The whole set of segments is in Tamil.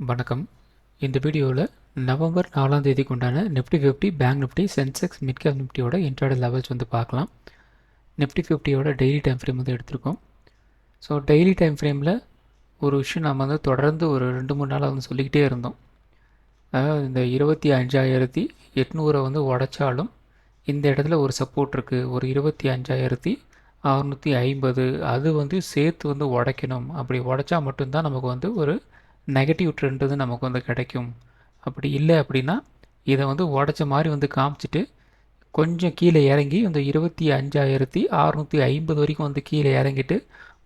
வணக்கம். இந்த வீடியோவில் நவம்பர் 4ஆம் தேதிக்கு உண்டான Nifty 50, bank Nifty, Sensex, mid cap நிஃப்டியோட இன்ட்ராடே லெவல்ஸ் வந்து பார்க்கலாம். நிஃப்டி 50யோட டெய்லி டைம் ஃப்ரேம் வந்து எடுத்திருக்கோம். ஸோ டெய்லி டைம் ஃப்ரேமில் ஒரு விஷயம் நம்ம வந்து தொடர்ந்து ஒரு 2-3 நாளாக வந்து சொல்லிக்கிட்டே இருந்தோம். அதாவது இந்த 25,800 வந்து உடைச்சாலும் இந்த இடத்துல ஒரு சப்போர்ட் இருக்குது. ஒரு 25,650 அது வந்து சேர்த்து வந்து உடைக்கணும். அப்படி உடைச்சா மட்டும்தான் நமக்கு வந்து ஒரு நெகட்டிவ் ட்ரெண்ட் வந்து நமக்கு வந்து கிடைக்கும். அப்படி இல்லை அப்படின்னா இதை வந்து உடைச்ச மாதிரி வந்து காமிச்சிட்டு கொஞ்சம் கீழே இறங்கி இந்த 25,650 வரைக்கும் வந்து கீழே இறங்கிட்டு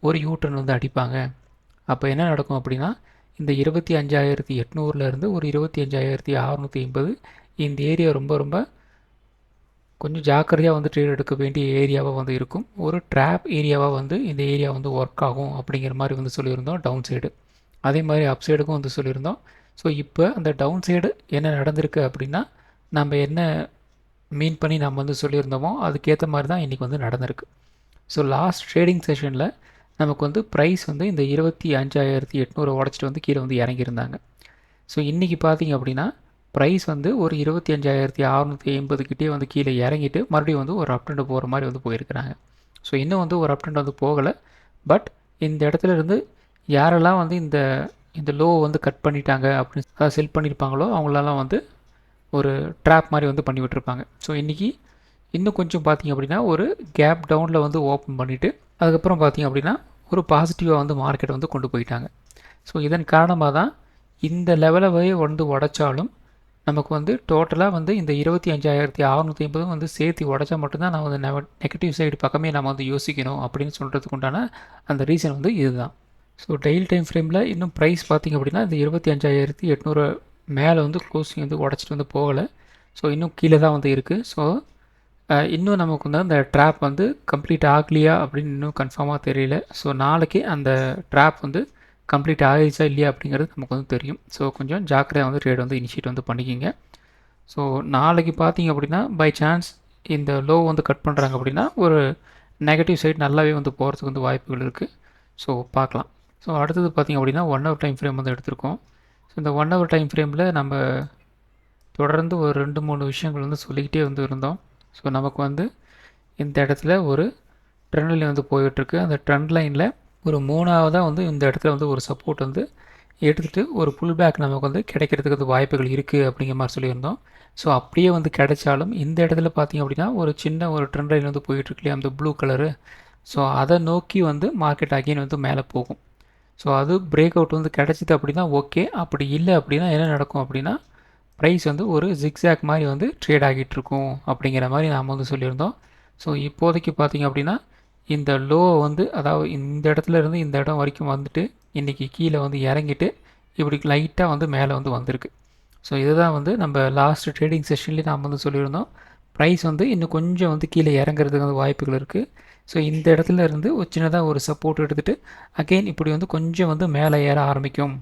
ஒரு யூட்டன் வந்து அடிப்பாங்க. அப்போ என்ன நடக்கும் அப்படின்னா இந்த 25,800லேருந்து ஒரு 25,650 இந்த ஏரியா ரொம்ப ரொம்ப கொஞ்சம் ஜாக்கிரதையாக வந்து ட்ரேட் எடுக்க வேண்டிய ஏரியாவாக வந்து இருக்கும். ஒரு ட்ராப் ஏரியாவாக வந்து இந்த ஏரியா வந்து ஒர்க் ஆகும் அப்படிங்கிற மாதிரி வந்து சொல்லியிருந்தோம் டவுன் சைடு. அதே மாதிரி அப் சைடுக்கும் வந்து சொல்லியிருந்தோம். ஸோ இப்போ அந்த டவுன் சைடு என்ன நடந்திருக்கு அப்படின்னா நம்ம என்ன மீன் பண்ணி நம்ம வந்து சொல்லியிருந்தோமோ அதுக்கேற்ற மாதிரி தான் இன்றைக்கி வந்து நடந்திருக்கு. ஸோ லாஸ்ட் ட்ரேடிங் செஷனில் நமக்கு வந்து ப்ரைஸ் வந்து இந்த 25,800 உடச்சிட்டு வந்து கீழே வந்து இறங்கியிருந்தாங்க. ஸோ இன்றைக்கி பார்த்திங்க அப்படின்னா ப்ரைஸ் வந்து ஒரு 25,650 கிட்டே வந்து கீழே இறங்கிட்டு மறுபடியும் வந்து ஒரு அப் ட்ரெண்ட் போகிற மாதிரி வந்து போயிருக்கிறாங்க. ஸோ இன்னும் வந்து ஒரு அப் ட்ரெண்ட் வந்து போகலை. பட் இந்த இடத்துல இருந்து யாரெல்லாம் வந்து இந்த இந்த லோ வந்து கட் பண்ணிட்டாங்க அப்படின்னு அதாவது செல் பண்ணியிருப்பாங்களோ அவங்களெல்லாம் வந்து ஒரு ட்ராப் மாதிரி வந்து பண்ணி விட்டுருப்பாங்க. ஸோ இன்றைக்கி இன்னும் கொஞ்சம் பார்த்திங்க அப்படின்னா ஒரு கேப் டவுனில் வந்து ஓப்பன் பண்ணிவிட்டு அதுக்கப்புறம் பார்த்திங்க அப்படின்னா ஒரு பாசிட்டிவாக வந்து மார்க்கெட்டை வந்து கொண்டு போயிட்டாங்க. ஸோ இதன் காரணமாக தான் இந்த லெவலை வந்து உடைச்சாலும் நமக்கு வந்து டோட்டலாக வந்து இந்த 25,650 வந்து சேர்த்து உடைச்சா மட்டும்தான் நம்ம வந்து நெகட்டிவ் சைடு பக்கமே நம்ம வந்து யோசிக்கணும் அப்படின்னு சொல்கிறதுக்கு உண்டான அந்த ரீசன் வந்து இதுதான். ஸோ டெய்லி டைம் ஃப்ரேமில் இன்னும் ப்ரைஸ் பார்த்திங்க அப்படின்னா இந்த 25,800 மேலே வந்து க்ளோசிங் வந்து உடச்சிட்டு வந்து போகலை. ஸோ இன்னும் கீழே தான் வந்து இருக்குது. ஸோ இன்னும் நமக்கு வந்து அந்த ட்ராப் வந்து கம்ப்ளீட் ஆகலையா அப்படின்னு இன்னும் கன்ஃபார்மாக தெரியல. ஸோ நாளைக்கு அந்த ட்ராப் வந்து கம்ப்ளீட் ஆகிடுச்சா இல்லையா அப்படிங்கிறது நமக்கு வந்து தெரியும். ஸோ கொஞ்சம் ஜாக்கிரதையாக வந்து ட்ரேட் வந்து இனிஷியேட் வந்து பண்ணிக்கிங்க. ஸோ நாளைக்கு பார்த்தீங்க அப்படின்னா பை சான்ஸ் இந்த லோ வந்து கட் பண்ணுறாங்க அப்படின்னா ஒரு நெகட்டிவ் சைட் நல்லாவே வந்து போகிறதுக்கு வந்து வாய்ப்புகள் இருக்குது. ஸோ பார்க்கலாம். ஸோ அடுத்தது பார்த்திங்க அப்படின்னா 1 ஹவர் டைம் ஃப்ரேம் வந்து எடுத்திருக்கோம். ஸோ இந்த 1 ஹவர் டைம் ஃப்ரேமில் நம்ம தொடர்ந்து ஒரு 2-3 விஷயங்கள் வந்து சொல்லிக்கிட்டே வந்து இருந்தோம். ஸோ நமக்கு வந்து இந்த இடத்துல ஒரு ட்ரெண்ட் லைன் வந்து போயிட்டுருக்கு. அந்த ட்ரெண்ட் லைனில் ஒரு 3ஆவதாக வந்து இந்த இடத்துல வந்து ஒரு சப்போர்ட் வந்து எடுத்துகிட்டு ஒரு புல் பேக் நமக்கு வந்து கிடைக்கிறதுக்கு வந்து வாய்ப்புகள் இருக்குது அப்படிங்கிற மாதிரி சொல்லியிருந்தோம். ஸோ அப்படியே வந்து கிடைச்சாலும் இந்த இடத்துல பார்த்திங்க அப்படின்னா ஒரு சின்ன ஒரு ட்ரெண்ட் லைன் வந்து போயிட்டுருக்கு இல்லையா அந்த ப்ளூ கலரு. ஸோ அதை நோக்கி வந்து மார்க்கெட் அகெயின் வந்து மேலே போகும். ஸோ அது பிரேக் அவுட் வந்து கிடச்சிது அப்படின்னா ஓகே. அப்படி இல்லை அப்படின்னா என்ன நடக்கும் அப்படின்னா ப்ரைஸ் வந்து ஒரு ஜிக்ஸாக் மாதிரி வந்து ட்ரேட் ஆகிட்டுருக்கும் அப்படிங்கிற மாதிரி நாம் வந்து சொல்லியிருந்தோம். ஸோ இப்போதைக்கு பார்த்திங்க அப்படின்னா இந்த லோ வந்து அதாவது இந்த இடத்துல இருந்து இந்த இடம் வரைக்கும் வந்துட்டு இன்றைக்கி கீழே வந்து இறங்கிட்டு இப்படி லைட்டாக வந்து மேலே வந்து வந்திருக்கு. ஸோ இதுதான் வந்து நம்ம லாஸ்ட் ட்ரேடிங் செஷன்லேயே நாம் வந்து சொல்லியிருந்தோம் ப்ரைஸ் வந்து இன்னும் கொஞ்சம் வந்து கீழே இறங்குறதுக்கு வந்து வாய்ப்புகள் இருக்குது. ஸோ இந்த இடத்துல இருந்து ஒரு சின்னதாக ஒரு சப்போர்ட் எடுத்துகிட்டு அகெயின் இப்படி வந்து கொஞ்சம் வந்து மேலே ஏற ஆரம்பிக்கும்.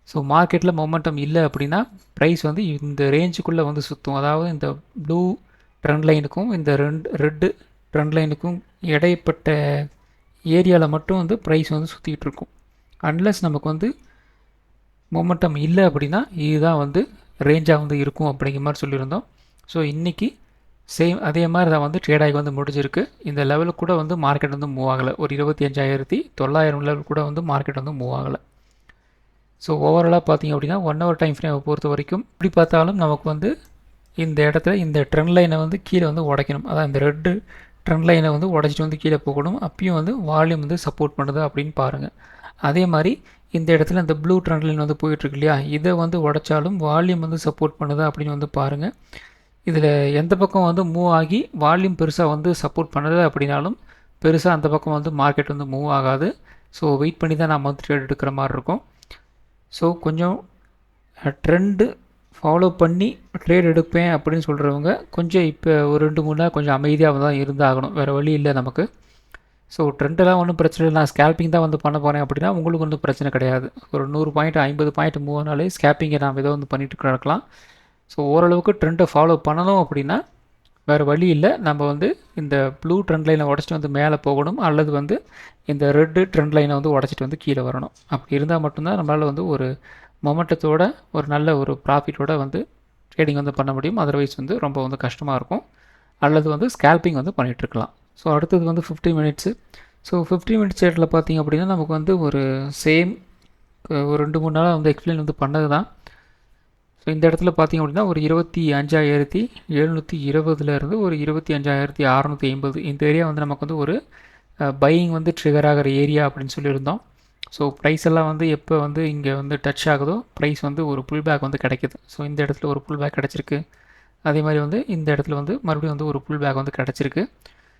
ஸோ மார்க்கெட்டில் மொமெண்டம் இல்லை அப்படின்னா ப்ரைஸ் வந்து இந்த ரேஞ்சுக்குள்ளே வந்து சுற்றும். அதாவது இந்த ப்ளூ ட்ரெண்ட் லைனுக்கும் இந்த ரெட்டு ட்ரெண்ட் லைனுக்கும் இடைப்பட்ட ஏரியாவில் மட்டும் வந்து ப்ரைஸ் வந்து சுற்றிக்கிட்டு இருக்கும். அன்லஸ் நமக்கு வந்து மொமெண்டம் இல்லை அப்படின்னா இதுதான் வந்து ரேஞ்சாக வந்து இருக்கும் அப்படிங்கிற மாதிரி சொல்லியிருந்தோம். ஸோ இன்றைக்கி சேம் அதே மாதிரி தான் வந்து ட்ரேட் ஆகி வந்து முடிஞ்சிருக்கு. இந்த லெவலுக்கு கூட வந்து மார்க்கெட் வந்து மூவ் ஆகலை. ஒரு 25,900 லெவல் கூட வந்து மார்க்கெட் வந்து மூவ் ஆகலை. ஸோ ஓவராலாக பார்த்திங்க அப்படின்னா 1 ஹவர் டைம் ஃப்ரேமை பொறுத்த வரைக்கும் இப்படி பார்த்தாலும் நமக்கு வந்து இந்த இடத்துல இந்த ட்ரெண்ட் லைனை வந்து கீழே வந்து உடைக்கணும். அதான் இந்த ரெட்டு ட்ரெண்ட் லைனை வந்து உடச்சிட்டு வந்து கீழே போகணும். அப்பயும் வந்து வால்யூம் வந்து சப்போர்ட் பண்ணுது அப்படின்னு பாருங்கள். அதே மாதிரி இந்த இடத்துல இந்த ப்ளூ ட்ரெண்ட் லைன் வந்து போயிட்டுருக்கு இல்லையா, இதை வந்து உடைச்சாலும் வால்யூம் வந்து சப்போர்ட் பண்ணுது அப்படின்னு வந்து பாருங்கள். இதில் எந்த பக்கம் வந்து மூவ் ஆகி வால்யூம் பெருசாக வந்து சப்போர்ட் பண்ணுது அப்படின்னாலும் பெருசாக அந்த பக்கம் வந்து மார்க்கெட் வந்து மூவ் ஆகாது. ஸோ வெயிட் பண்ணி தான் நம்ம வந்து ட்ரேட் எடுக்கிற மாதிரி இருக்கும். ஸோ கொஞ்சம் ட்ரெண்டு ஃபாலோ பண்ணி ட்ரேட் எடுப்பேன் அப்படின்னு சொல்கிறவங்க கொஞ்சம் இப்போ ஒரு 2-3 நாள் கொஞ்சம் அமைதியாக தான் இருந்தாகணும். வேறு வழி இல்லை நமக்கு. ஸோ ட்ரெண்டெல்லாம் ஒன்றும் பிரச்சனை இல்லை. நான் ஸ்கேல்பிங் தான் வந்து பண்ண போகிறேன் அப்படின்னா உங்களுக்கு ஒன்றும் பிரச்சனை கிடையாது. ஒரு 100 பாயிண்ட் 50 பாயிண்ட் மூவ் ஆனாலே ஸ்கேல்பிங்கை நாம் ஏதோ வந்து பண்ணிட்டு கிடக்கலாம். ஸோ ஓரளவுக்கு ட்ரெண்டை ஃபாலோ பண்ணணும் அப்படின்னா வேறு வழி இல்லை. நம்ம வந்து இந்த ப்ளூ ட்ரெண்ட் லைனை உடச்சிட்டு வந்து மேலே போகணும், அல்லது வந்து இந்த ரெட்டு ட்ரெண்ட் லைனை வந்து உடச்சிட்டு வந்து கீழே வரணும். அப்படி இருந்தால் மட்டும்தான் நம்மளால் வந்து ஒரு மொமெண்டத்தோட ஒரு நல்ல ஒரு ப்ராஃபிட்டோட வந்து ட்ரேடிங் வந்து பண்ண முடியும். அதர்வைஸ் வந்து ரொம்ப வந்து கஷ்டமாக இருக்கும். அல்லது வந்து ஸ்கேல்பிங் வந்து பண்ணிகிட்ருக்கலாம். ஸோ அடுத்தது வந்து 50 மினிட்ஸு. ஸோ 50 மினிட்ஸ் சேட்டில் பார்த்திங்க அப்படின்னா நமக்கு வந்து ஒரு சேம் ஒரு 2-3 நாளாக வந்து எக்ஸ்பிளைன் வந்து பண்ணது தான். ஸோ இந்த இடத்துல பார்த்திங்க அப்படின்னா ஒரு 25,720 ஒரு 25,650 இந்த ஏரியா வந்து நமக்கு வந்து ஒரு பையிங் வந்து ட்ரிகர் ஆகிற ஏரியா அப்படின்னு சொல்லியிருந்தோம். ஸோ ப்ரைஸ் எல்லாம் வந்து எப்போ வந்து இங்கே வந்து டச் ஆகுதோ ப்ரைஸ் வந்து ஒரு புல் பேக் வந்து கிடைக்கிது. ஸோ இந்த இடத்துல ஒரு புல் பேக் கிடச்சிருக்கு. அதே மாதிரி வந்து இந்த இடத்துல வந்து மறுபடியும் வந்து ஒரு புல் பேக் வந்து கிடச்சிருக்கு.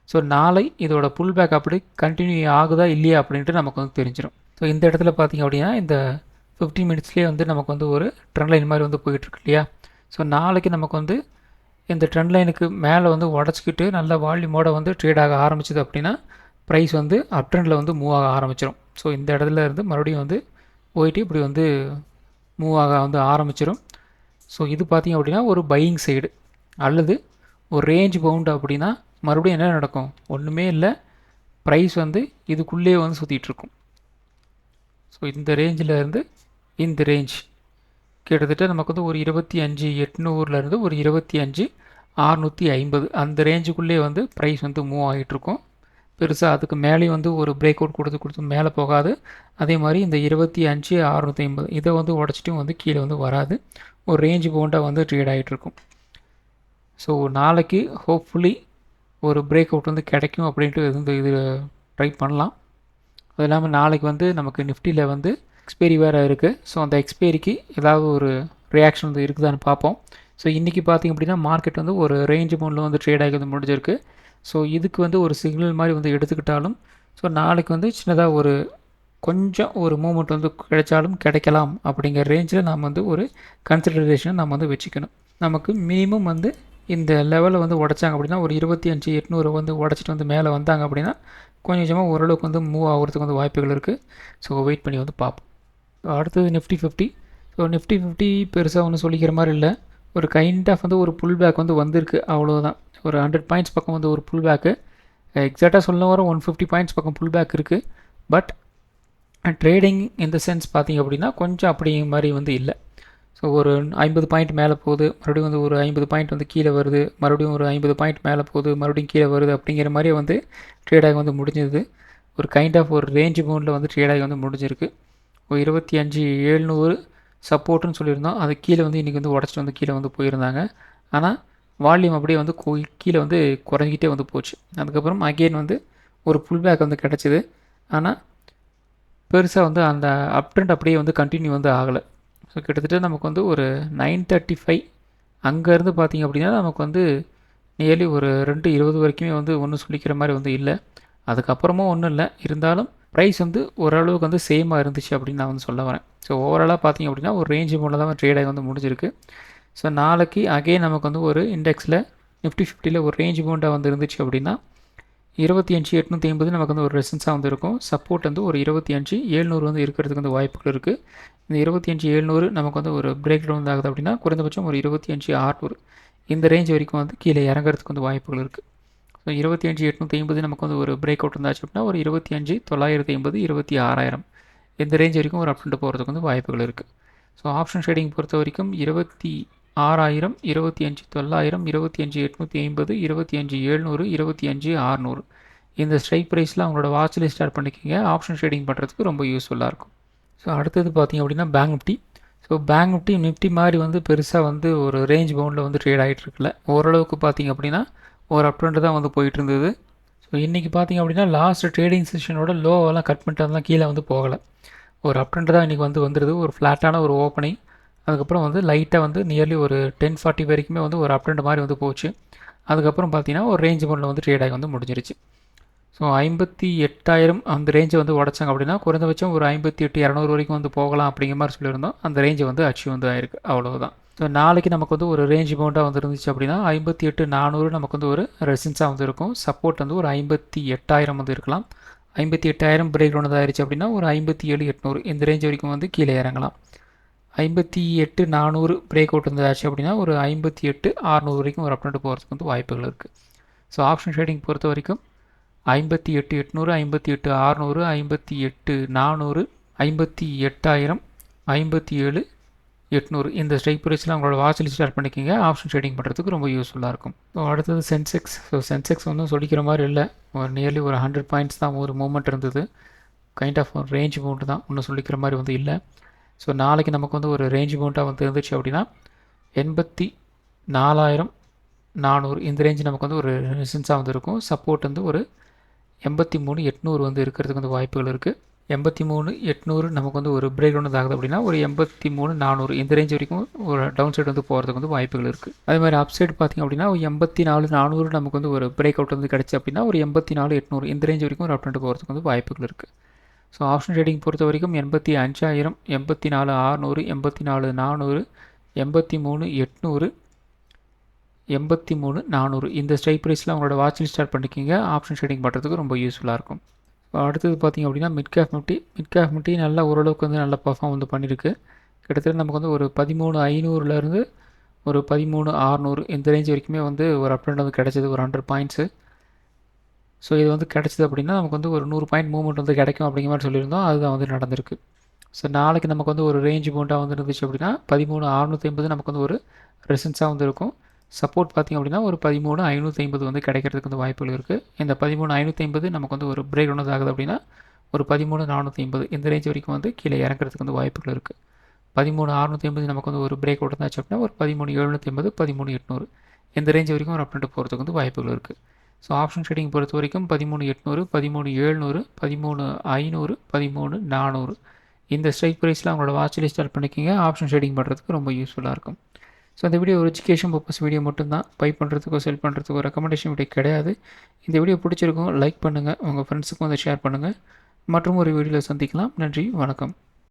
ஸோ நாளை இதோட புல் பேக் அப்படி கண்டினியூ ஆகுதா இல்லையா அப்படின்ட்டு நமக்கு வந்து தெரிஞ்சிடும். ஸோ இந்த இடத்துல பார்த்திங்க அப்படின்னா இந்த 15 மினிட்ஸ்லேயே வந்து நமக்கு வந்து ஒரு ட்ரெண்ட் லைன் மாதிரி வந்து போயிட்டுருக்கு இல்லையா. ஸோ நாளைக்கு நமக்கு வந்து இந்த ட்ரெண்ட் லைனுக்கு மேலே வந்து உடச்சிக்கிட்டு நல்ல வால்யூமோட வந்து ட்ரேட் ஆக ஆரம்பிச்சிது அப்படின்னா ப்ரைஸ் வந்து அப் ட்ரெண்டில் வந்து மூவ் ஆக ஆரம்பிச்சிடும். ஸோ இந்த இடத்துல இருந்து மறுபடியும் வந்து போயிட்டு இப்படி வந்து மூவ் ஆக வந்து ஆரம்பிச்சிடும். ஸோ இது பார்த்திங்க அப்படின்னா ஒரு பையிங் சைடு அல்லது ஒரு ரேஞ்ச் பவுண்டு அப்படின்னா மறுபடியும் என்ன நடக்கும், ஒன்றுமே இல்லை, ப்ரைஸ் வந்து இதுக்குள்ளேயே வந்து சுற்றிட்டுருக்கும். ஸோ இந்த ரேஞ்சில் இருந்து இந்த ரேஞ்ச் கிட்டத்தட்ட நமக்கு வந்து ஒரு 25,800 ஒரு 25,650 அந்த ரேஞ்சுக்குள்ளே வந்து ப்ரைஸ் வந்து மூவ் ஆகிட்டுருக்கும். பெருசாக அதுக்கு மேலேயும் வந்து ஒரு பிரேக் அவுட் கொடுத்து மேலே போகாது. அதே மாதிரி இந்த 25,650 இதை வந்து உடச்சிட்டும் வந்து கீழே வந்து வராது. ஒரு ரேஞ்சு பவுண்டாக வந்து ட்ரேட் ஆகிட்டுருக்கும். ஸோ நாளைக்கு ஹோப்ஃபுல்லி ஒரு பிரேக் அவுட் வந்து கிடைக்கும் அப்படின்ட்டு இது ட்ரை பண்ணலாம். அது இல்லாமல் நாளைக்கு வந்து நமக்கு நிஃப்டியில் வந்து எக்ஸ்பைரி வேறு இருக்குது. ஸோ அந்த எக்ஸ்பைரிக்கு ஏதாவது ஒரு ரியாக்ஷன் வந்து இருக்குதான்னு பார்ப்போம். ஸோ இன்றைக்கி பார்த்திங்க அப்படின்னா மார்க்கெட் வந்து ஒரு ரேஞ்ச் பவுண்டில் வந்து ட்ரேட் ஆகிறது முடிஞ்சிருக்கு. ஸோ இதுக்கு வந்து ஒரு சிக்னல் மாதிரி வந்து எடுத்துக்கிட்டாலும் ஸோ நாளைக்கு வந்து சின்னதாக ஒரு கொஞ்சம் ஒரு மூமெண்ட் வந்து கிடைச்சாலும் கிடைக்கலாம் அப்படிங்கிற ரேஞ்சில் நாம் வந்து ஒரு கன்சிடரேஷனை நம்ம வந்து வச்சுக்கணும். நமக்கு மினிமம் வந்து இந்த லெவலில் வந்து உடச்சாங்க அப்படின்னா ஒரு 25,800 வந்து உடச்சிட்டு வந்து மேலே வந்தாங்க அப்படின்னா கொஞ்சம் கொஞ்சமாக ஓரளவுக்கு வந்து மூவ் ஆகிறதுக்கு வந்து வாய்ப்புகள் இருக்குது. ஸோ வெயிட் பண்ணி வந்து பார்ப்போம். அடுத்தது நிஃப்டி 50. ஸோ நிஃப்டி 50 பெருசாக ஒன்றும் சொல்லிக்கிற மாதிரி இல்லை. ஒரு கைண்ட் ஆஃப் வந்து ஒரு புல் பேக் வந்து வந்திருக்கு, அவ்வளோதான். ஒரு 100 பாயிண்ட்ஸ் பக்கம் வந்து ஒரு புல் பேக்கு, எக்ஸாக்டாக சொல்ல வர 150 பாயிண்ட்ஸ் பக்கம் புல் பேக் இருக்குது. பட் ட்ரேடிங் இந்த சென்ஸ் பார்த்திங்க அப்படின்னா கொஞ்சம் அப்படிங்கிற மாதிரி வந்து இல்லை. ஸோ ஒரு 50 பாயிண்ட் மேலே போகுது, மறுபடியும் வந்து ஒரு 50 பாயிண்ட் வந்து கீழே வருது, மறுபடியும் ஒரு 50 பாயிண்ட் மேலே போகுது, மறுபடியும் கீழே வருது அப்படிங்கிற மாதிரியே வந்து ட்ரேடாகி வந்து முடிஞ்சது. ஒரு கைண்ட் ஆஃப் ஒரு ரேஞ்ச் பவுண்டில் வந்து ட்ரேடாகி வந்து முடிஞ்சிருக்கு. ஒரு 25,700 சப்போர்ட்டுன்னு சொல்லியிருந்தோம். அது கீழே வந்து இன்றைக்கி வந்து உடச்சிட்டு வந்து கீழே வந்து போயிருந்தாங்க. ஆனால் வால்யூம் அப்படியே வந்து கீழே வந்து குறைஞ்சிக்கிட்டே வந்து போச்சு. அதுக்கப்புறம் அகெயின் வந்து ஒரு புல் பேக் வந்து கிடச்சிது. ஆனால் பெருசாக வந்து அந்த அப் ட்ரெண்ட் அப்படியே வந்து கண்டினியூ வந்து ஆகலை. ஸோ கிட்டத்தட்ட நமக்கு வந்து ஒரு 935 அங்கேருந்து பார்த்திங்க அப்படின்னா நமக்கு வந்து நியர்லி ஒரு 2:20 வரைக்குமே வந்து ஒன்றும் சொல்லிக்கிற மாதிரி வந்து இல்லை. அதுக்கப்புறமும் ஒன்றும் இல்லை, இருந்தாலும் ப்ரைஸ் வந்து ஓரளவுக்கு வந்து சேமாக இருந்துச்சு அப்படின்னு நான் வந்து சொல்ல வரேன். ஸோ ஓவராலாக பார்த்திங்க அப்படின்னா ஒரு ரேஞ்ச் மூலம் தான் ட்ரேட் ஆகி வந்து முடிஞ்சிருக்கு. ஸோ நாளைக்கு அகெயின் நமக்கு வந்து ஒரு இண்டெக்ஸில் நிஃப்டி 50ல் ஒரு ரேஞ்ச் பவுண்டாக வந்து இருந்துச்சு அப்படின்னா 25,850 நமக்கு வந்து ஒரு ரெசன்ஸாக வந்து இருக்கும். சப்போர்ட் வந்து ஒரு 25,700 வந்து இருக்கிறதுக்கு வந்து வாய்ப்புகள் இருக்குது. இந்த 25,700 நமக்கு வந்து ஒரு பிரேக் டவுன் ஆகுது அப்படின்னா குறைந்தபட்சம் ஒரு 25,600 இந்த ரேஞ்ச் வரைக்கும் வந்து கீழே இறங்குறதுக்கு வந்து வாய்ப்புகள் இருக்குது. ஸோ 25,850 நமக்கு வந்து ஒரு பிரேக் அவுட் இருந்தாச்சு அப்படின்னா ஒரு 25,950 26,000 இந்த ரேஞ்ச் வரைக்கும் ஒரு அப்டெண்ட் போகிறதுக்கு வந்து வாய்ப்புகள் இருக்குது. ஸோ ஆப்ஷன் ட்ரேடிங் பொறுத்த வரைக்கும் 26,000 25,900 25,850 25,700 25,600 இந்த ஸ்ட்ரைக் ப்ரைஸில் அவங்களோட வாட்ச் லிஸ்ட் ஸ்டார்ட் பண்ணிக்கிங்க. ஆப்ஷன் ட்ரேடிங் பண்ணுறதுக்கு ரொம்ப யூஸ்ஃபுல்லாக இருக்கும். ஸோ அடுத்தது பார்த்திங்க அப்படின்னா bank Nifty. So bank Nifty மாதிரி வந்து பெருசாக வந்து ஒரு ரேஞ்ச் பவுண்டில் வந்து ட்ரேட் ஆகிட்டுருக்குல்ல. ஓரளவுக்கு பார்த்திங்க அப்படின்னா ஒரு அப் ட்ரெண்ட் தான் வந்து போயிட்டு இருந்தது. ஸோ இன்றைக்கி பார்த்திங்க அப்படின்னா லாஸ்ட் ட்ரேடிங் செஷனோட லோவெல்லாம் கட் பண்ணிட்டு தான் கீழே வந்து போகலை. ஒரு அப் ட்ரெண்ட் தான் இன்றைக்கி வந்து வந்துடுது. ஒரு ஃப்ளாட்டான ஒரு ஓப்பனிங், அதுக்கப்புறம் வந்து லைட்டாக வந்து நியர்லி ஒரு 1040 வரைக்குமே வந்து ஒரு அப் ட்ரெண்ட் மாதிரி வந்து போச்சு. அதுக்கப்புறம் பார்த்திங்கன்னா ஒரு ரேஞ்ச் பவுண்டில் வந்து ட்ரேட் ஆகி வந்து முடிஞ்சிருச்சு. ஸோ 58,000 அந்த ரேஞ்சை வந்து உடச்சாங்க அப்படின்னா குறைந்தபட்சம் ஒரு 58,200 வரைக்கும் வந்து போகலாம் அப்படிங்கிற மாதிரி சொல்லியிருந்தோம். அந்த ரேஞ்சை வந்து அச்சீவ் வந்து ஆயிருக்கு, அவ்வளோதான். ஸோ நாளைக்கு நமக்கு வந்து ஒரு ரேஞ்ச் பவுண்டாக வந்து இருந்துச்சு அப்படின்னா 58,400 நமக்கு வந்து ஒரு ரெசிஸ்டன்ஸாக வந்து இருக்கும். சப்போர்ட் வந்து ஒரு 58,000 வந்து இருக்கலாம். 58,000 பிரேக் டவுன் வந்து ஆயிடுச்சு அப்படின்னா ஒரு 57,800 இந்த ரேஞ்ச் வரைக்கும் வந்து கீழே இறங்கலாம். 58,400 பிரேக் அவுட் இருந்தாச்சு அப்படின்னா ஒரு 58,600 வரைக்கும் ஒரு அப்டேட் போகிறதுக்கு வந்து வாய்ப்புகள் இருக்குது. ஸோ ஆப்ஷன் ட்ரேடிங் பொறுத்த வரைக்கும் 58,800 58,600 58,400 58,000 57,800 இந்த ஸ்ட்ரைக் ப்ரைஸில் உங்களோட வாட்ச் லிஸ்ட் ஸ்டார்ட் பண்ணிக்கிங்க. ஆப்ஷன் ட்ரேடிங் பண்ணுறதுக்கு ரொம்ப யூஸ்ஃபுல்லாக இருக்கும். ஸோ அடுத்தது சென்செக்ஸ். ஸோ சென்செக்ஸ் ஒன்றும் சொல்லிக்கிற மாதிரி இல்லை. ஒரு நியர்லி ஒரு 100 பாயிண்ட்ஸ் தான் ஒரு மூமெண்ட் இருந்தது. கைண்ட் ஆஃப் ஒரு ரேஞ்ச் பவுண்ட் தான், ஒன்றும் சொல்லிக்கிற மாதிரி வந்து இல்லை. ஸோ நாளைக்கு நமக்கு வந்து ஒரு ரேஞ்ச் பவுண்டாக வந்து இருந்துச்சு அப்படின்னா 84,400 இந்த ரேஞ்ச் நமக்கு வந்து ஒரு ரெசிஸ்டன்ஸாக வந்து இருக்கும். சப்போர்ட் வந்து ஒரு 83,800 வந்து இருக்கிறதுக்கு வந்து வாய்ப்புகள் இருக்குது. 83,800 நமக்கு வந்து ஒரு பிரேக் டவுன் ஆகுது அப்படின்னா ஒரு 83,400 இந்த ரேஞ்ச் வரைக்கும் ஒரு டவுன் சைடு வந்து போகிறதுக்கு வந்து வாய்ப்புகள் இருக்குது. அதே மாதிரி அப் சைடு பார்த்திங்க அப்படின்னா 84,400 நமக்கு வந்து ஒரு பிரேக் அவுட் வந்து கிடச்சி அப்படின்னா ஒரு 84,800 இந்த ரேஞ்ச் வரைக்கும் ஒரு அப் ட்ரெண்ட் போகிறதுக்கு வந்து வாய்ப்புகள் இருக்குது. ஸோ ஆப்ஷன் ட்ரேடிங் பொறுத்த வரைக்கும் 85,000, 84,600, 84,400, 83,800, 83,400 இந்த ஸ்ட்ரைக் ப்ரைஸில் அவங்களோட வாட்ச் லிஸ்ட் ஸ்டார்ட் பண்ணிக்கிங்க. ஆப்ஷன் ட்ரேடிங் பண்ணுறதுக்கு ரொம்ப யூஸ்ஃபுல்லாக இருக்கும். அடுத்தது பார்த்திங்க அப்படின்னா மிட் கேப் நிஃப்டி நல்லா ஓரளவுக்கு வந்து நல்லா பர்ஃபார்ம் வந்து பண்ணியிருக்கு. கிட்டத்தட்ட நமக்கு வந்து ஒரு 13,500லேருந்து ஒரு 13,600 இந்த ரேஞ்ச் வரைக்குமே வந்து ஒரு அப் ட்ரெண்ட் வந்து கிடச்சிது, ஒரு 100 பாயிண்ட்ஸு. ஸோ இது வந்து கிடச்சிது அப்படின்னா நமக்கு வந்து ஒரு 100 பாயிண்ட் மூவ்மெண்ட் வந்து கிடைக்கும் அப்படிங்கிற மாதிரி சொல்லியிருந்தோம். அதுதான் வந்து நடந்திருக்கு. ஸோ நாளைக்கு நமக்கு வந்து ஒரு ரேஞ்ச் பவுண்டாக வந்து இருந்துச்சு அப்படின்னா 13,650 நமக்கு வந்து ஒரு ரெசிஸ்டன்ஸாக வந்து இருக்கும். சப்போர்ட் பார்த்திங்க அப்படின்னா ஒரு 13,550 வந்து கிடைக்கிறதுக்கு வந்து வாய்ப்புகள் இருக்குது. இந்த 13,550 நமக்கு வந்து ஒரு பிரேக் டவுன் ஆகுது அப்படின்னா ஒரு 13,450 இந்த ரேஞ்ச் வரைக்கும் வந்து கீழே இறங்குறதுக்கு வந்து வாய்ப்புகள் இருக்குது. 13,650 நமக்கு வந்து ஒரு பிரேக் அவுட் இருந்தாச்சு அப்படின்னா ஒரு 13,750, 13,800 இந்த ரேஞ்ச் வரைக்கும் ஒரு அப் ட்ரெண்ட் போகிறதுக்கு வந்து வாய்ப்புகள் இருக்குது. ஸோ ஆப்ஷன் ட்ரேடிங் பொறுத்த வரைக்கும் 13,800, 13,700, 13,500, 13,400 இந்த ஸ்ட்ரைக் ப்ரைஸில் அவங்களோட வாட்ச் லிஸ்ட் ஸ்டார்ட் பண்ணிக்கிங்க. ஆப்ஷன் ட்ரேடிங் பண்ணுறதுக்கு ரொம்ப யூஸ்ஃபுல்லாக இருக்கும். ஸோ இந்த வீடியோ ஒரு எஜுகேஷன் பர்பஸ் வீடியோ மட்டும்தான். பை பண்ணுறதுக்கோ செல் பண்ணுறதுக்கோ ரெக்கமெண்டேஷன் வீடியோ கிடையாது. இந்த வீடியோ பிடிச்சிருக்கும் லைக் பண்ணுங்கள், உங்கள் ஃப்ரெண்ட்ஸுக்கும் வந்து ஷேர் பண்ணுங்கள். மற்றும் ஒரு வீடியோவில் சந்திக்கலாம். நன்றி, வணக்கம்.